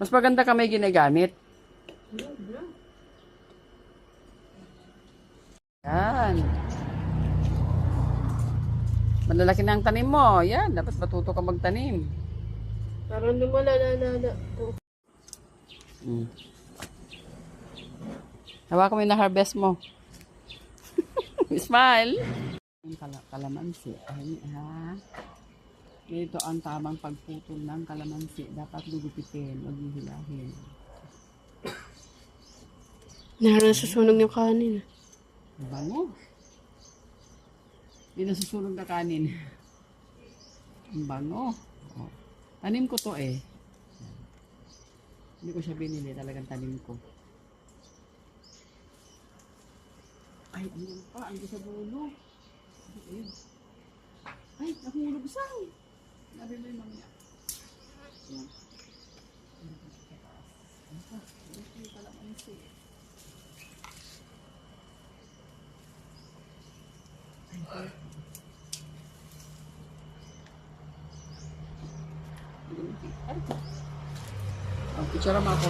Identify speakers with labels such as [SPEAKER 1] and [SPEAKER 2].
[SPEAKER 1] Mas maganda ka may ginagamit. Yan. Malalaki na ang tanim mo. Yan, dapat matuto ka magtanim.
[SPEAKER 2] Parang lumala na.
[SPEAKER 1] Hawakan mo yung na-harvest mo. Smile! Yung kalamansi. Ay, ha? Ito ang tamang pagputol ng kalamansi. Dapat lugupitin, huwag hihilahin.
[SPEAKER 2] Naroon susunog yung kanin.
[SPEAKER 1] Bango. Hindi nasusunog na kanin. Ang bango. Oh. Tanim ko to eh. Hindi ko siya binili. Talagang tanim ko. Ay, ano pa? Ang sa dulo. Ayun. Ay, nahulog saan? Sabi mo yung mamaya. Yan. Ano pa? Ito yung kalamansi. Ay, picture mo ako.